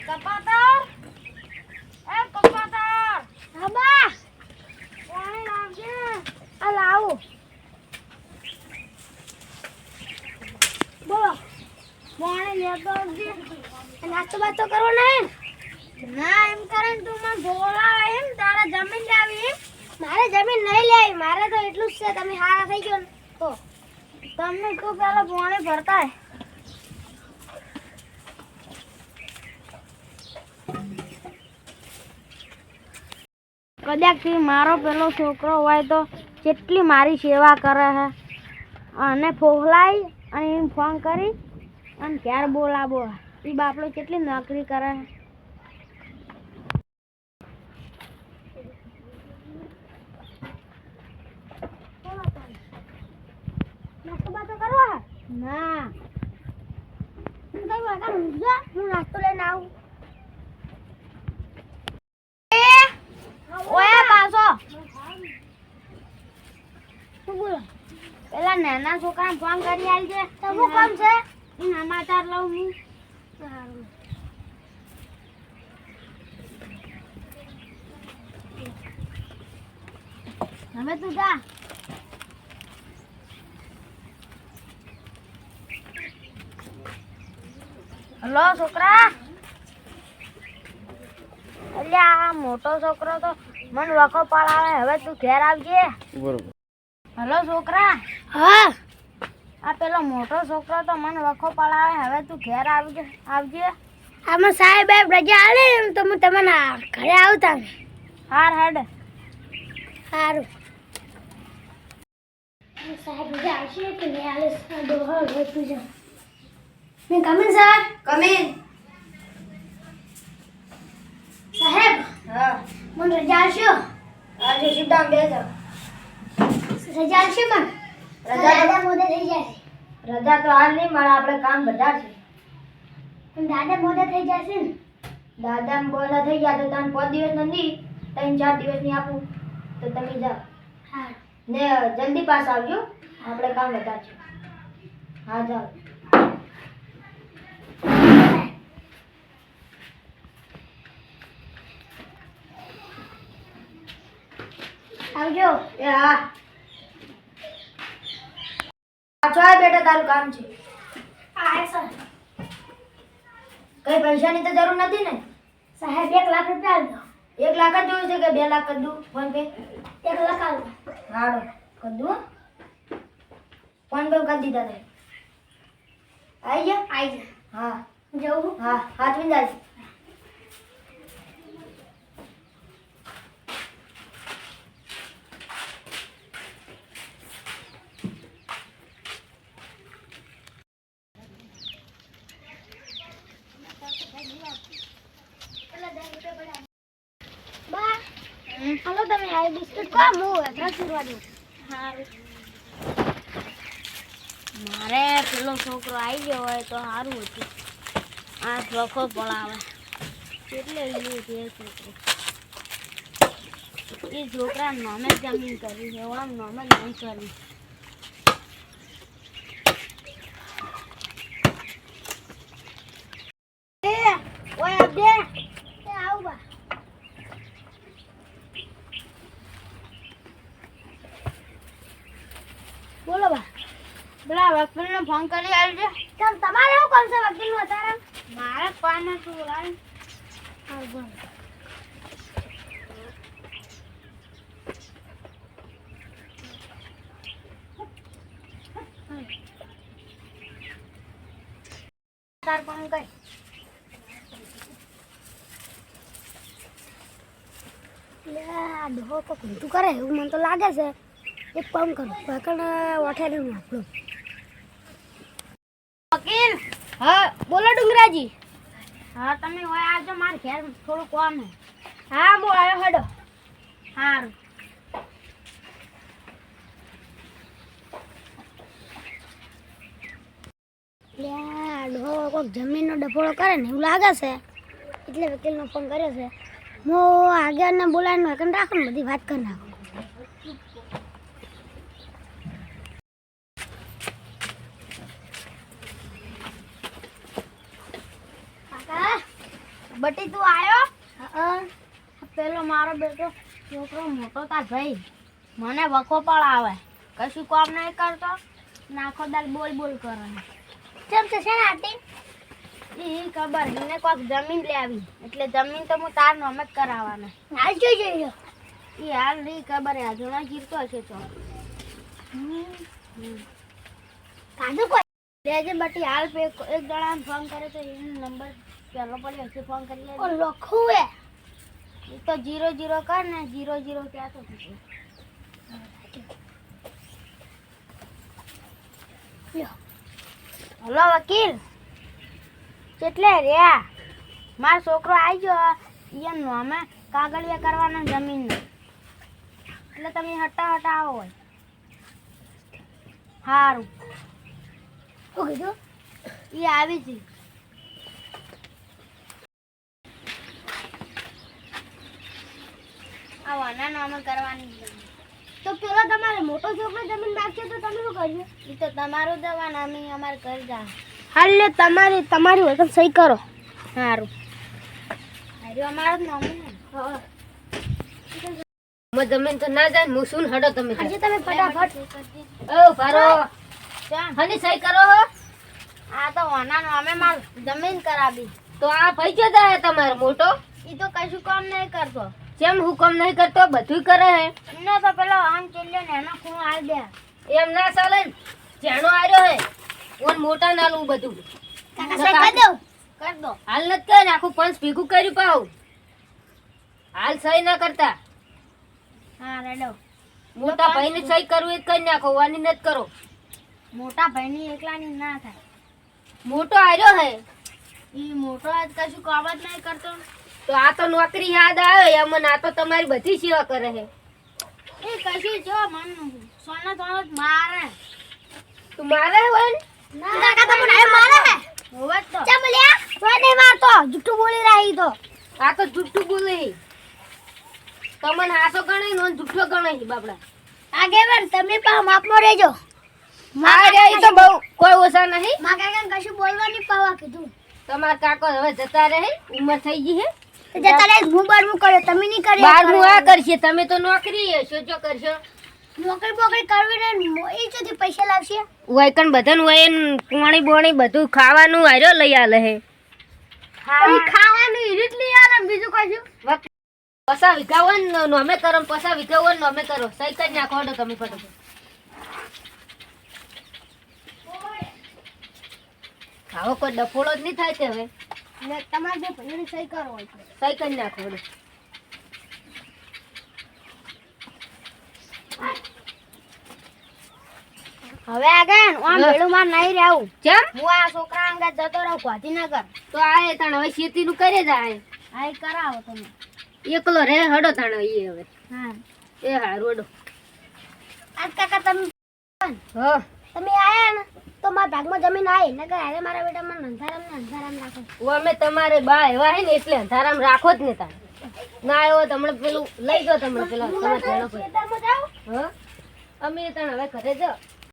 કપાતર એ કપાતર બાબા પાણી લાવજે. આ લાવું. બોલો પાણી લેતો આવજે. નાસ્તો બાસ્તો કરવો નહીં? ના એમ કરે ને તું મને બોલાવે એમ તારા જમીન લાવી એમ. મારે જમીન નહીં લેવી, મારે તો એટલું જ છે. તમે હારા થઈ ગયો ને તો તમને તું પેલા પાણી ભરતા હે. કદાચ મારો પેલો છોકરો હોય તો કેટલી મારી સેવા કરે છે અને ફોહલાઈ અને એને ફોન કરી અને ઘેર બોલાવો. એ બાપડો કેટલી નોકરી કરે છે. નાસ્તો બાસ્તો કરવો હે? ના હું કઈ વાગા ઊંઘજો, હું નાસ્તો લઈને આવું. ઓય પાછો શું બોલો? પેલા નાના છોકરાને ફોન કરી આલજે. તો શું કામ છે? સમાચાર લઉં હું. સારું. હવે તું જા. હલો છોકરા. અલ્યા આ મોટો છોકરો તો મન વખો પડાવે. હવે તું ઘેર આવજે. બરોબર. હલો છોકરા. હા આ પેલો મોટો છોકરો તો મન વખો પડાવે. હવે તું ઘેર આવજે. આમાં સાહેબ રજા આલે ને તો હું તમને ઘરે આવતા ને. હાર હેડ. સારું. સાહેબ રજા આવશે કે નહીં આલે? દોહર હોતું છે. મેં કમિન સર. કમિન. સાહેબ હા મને રજા આવશે? આજે સીધા બેસો. રજા આવશે મને? દાદા મોદે થઈ જશે. રજા તો હાલ નહીં મળે. આપણે કામ બધા છે. પણ દાદા મોદે થઈ જશે ને? દાદા બોલા થઈ ગયા તો તને 5 દિવસ નથી 3-4 દિવસની આપું તો તમે જાઓ હા ને જલ્દી પાસ આવજો. આપણે કામ બધા છે. હા જાઓ. આવજો. એ હા પાછો આય બેટા. તારું કામ છે. હા સર. કઈ પૈસાની તો જરૂર નથી ને? સાહેબ 1 લાખ રૂપિયા આલજો. 1 લાખ જ જોયું છે કે 2 લાખ કરી દઉં ફોન પે? 1 લાખ આલજો. હાડો કરી દઉં. ફોન પે કરી દીધા ને. આવી ગયા? આઈ જા. હા જવું? હા હાથવીને જાય. બા હાલો તમે આ બિસ્કિટ ખા, હું એડ્રેસ કરવા દઉં. મારે પેલો છોકરો આવી ગયો હોય તો સારું હતું. આ વખો પડાવે એટલે લીધું છે છોકરો. એ છોકરા નામે જ જમીન કરી છે. આમ નામે જ નહીં કરી. ઓય આપજે. એ આવ બા. બોલો બા. પેલા વકીલને ફોન કરી આવજે. તમારે શું કામ છે વકીલનું અત્યારે? મારે કામ હતું બોલાય. હા બોલો. તાર ફોન કરી. આ ડોહો કોક ઊંધું કરે એવું મને તો લાગે છે. એક કામ કરો, વકીલ ઓઠાડી નાખો. વકીલ. હા બોલો ડુંગરાજી. હા તમે હોય આવજો. મારે ઘેર થોડું કામ છે. હા હું આવ્યો હેડો. સારું. આ ડોહો કોક જમીનનો ડફોળો કરે ને એવું લાગે છે, એટલે વકીલનો ફોન કર્યો છે. હું આગળને બોલાવીને વકીલ રાખો ને બધી વાત કરી નાખો. કાકા બટી તું આયો? હા પેલો મારો બેટો છોકરો મોટો તાર ભાઈ મને વખો પણ આવે, કશું કામ નહીં કરતો, નાખો દાલ બોલ બોલ કરે. ચમ છે ને આટી એ ખબર એને કોઈક જમીન લેવી એટલે જમીન તો હું તાર નામ જ કરાવવાના. હાલ જોઈ એ હાલ નહીં ખબર આજુના જીરતો હશે તો કાઢું કોઈ લેજે બટી હાલ પે એક જણાને ફોન કરે તો એનો નંબર પહેલો પડ્યો હશે, ફોન કરી ઓ લેજે. લખું હે એ તો 00 કર ને 00 ક્યાં તો થશે. લ્યો હલો વકીલ, કેટલે રહ્યા? મારો છોકરો આવી ગયો, એને નામે કાગળિયા કરવાના જમીનના, એટલે તમે હટા આવો હોય. સારું, શું કીધું એ આવી છે. આ વાના નામે કરવાની જમીન. તો પેલો તમારે મોટો છોકરો જમીન નાખશે તો તમે શું કરશો? એ તો તમારું દવા અમે અમારે કરી જા. હાલ લે તમારી હોય તો સહી કરો. સારું, અરે અમારું જ નામ ને. હા જમીન તો ના જાય, હું શું હડો તમે તો. આજે તમે ફટાફટ ઓ ભારો ચાલ. હની સહી કરો હો. આ તો વાના નામે માર જમીન કરાવી. તો આ પૈસો જાય તમારો મોટો, એ તો કશું કામ નહીં કરતો. જેમ હુકમ નહીં કરતો બધું કરે હે. એને તો પેલો આમ ચીલ્યો ને એનો ખૂણો હાલ દે. એમ ના ચાલે ને, જેનો આર્યો હે ઓન મોટા નાલું બધું કાકા સહી કરી દઉં. કર દો. હાલ નથી કરે, આખું પંચ ભેગું કર્યું પાઉ. હાલ સહી ના કરતા, હા રેડો. મોટા ભાઈને સહી કરવું એ જ કરી નાખો, વાની નથી કરો. મોટા ભાઈની એકલાની ના થાય. મોટો આર્યો હે એ મોટો આજ કશું કામ જ નહીં કરતો. તો આ તો નોકરી યાદ આવે એમ, આ તો તમારી બધી સેવા કરે હે. એ કશું જો મન સોના સોના જ મારે. તું મારે હોય ને કાકા તમને હવે મારે હે હોવે જ તો. ચમ લ્યા કોઈ નહીં મારતો જુઠ્ઠું બોલી રહી તો આ તો જુઠ્ઠું બોલે. તમને હાસો ગણાય ને જુઠ્ઠો ગણાય બાપડા. આગેવાન તમે પણ માપમાં રહેજો. આ રે ઈ તો બહુ કોઈ ઓછા નહીં. માં કાકા કશું બોલવા નહીં પાવા કીધું તમાર કાકો હવે જતા રહે, ઉંમર થઈ ગઈ હે. તો જતા રહે હું બારમું કર્યો તમે નહીં કર્યો. બારમું આ કરશે, તમે તો નોકરી હશો, જો કરશો. નોકરી બોકરી કરવી ને એ ચોથી પૈસા લાવશે. વયકણ બધાનું વયન પાણી બોણી બધું ખાવાનું હાર્યો લઈ આલે હે. તમે ખાવાનું ઈરીટ લઈ આલે ને બીજું કશું. પસા વિઘાવન નોમે કરો, પસા વિઘાવન નોમે કરો. સહી કરી નાખો હડો તમે ફટોફટ. આવો કોઈ ડફોળો જ નહીં થાય છે હવે. ને તમારે જે ભાઈની સહી કરો હોય તો. સહી કરી નાખો હડો. હવે આગળ ઓમ ભેળું માં નહીં રહેવું. કેમ? હું આ છોકરા અંગે જતો રહું ગાંધીનગર. તો આ તાણ હવે ખેતીનું કરે જાય. આ ઈ કરાવો તમે. એકલો રે હડો તાણ એ હવે. હા. એ હારું હડો. આજ કાકા તમે હા તમે આયા ને તો મારા ભાગમાં જમીન આવી ને કે અરે મારા બેટા મને અંધારામ રાખો. ઓ અમે તમારે બા એવા હે ને એટલે અંધારામ રાખો જ ને તાણ. ના આવ્યો તમને પેલું લઈ ગયો, તમને પેલા તમારે ભેણો પર. ખેતરમાં જાઓ. હા અમે તાણ હવે ઘરે જાઓ.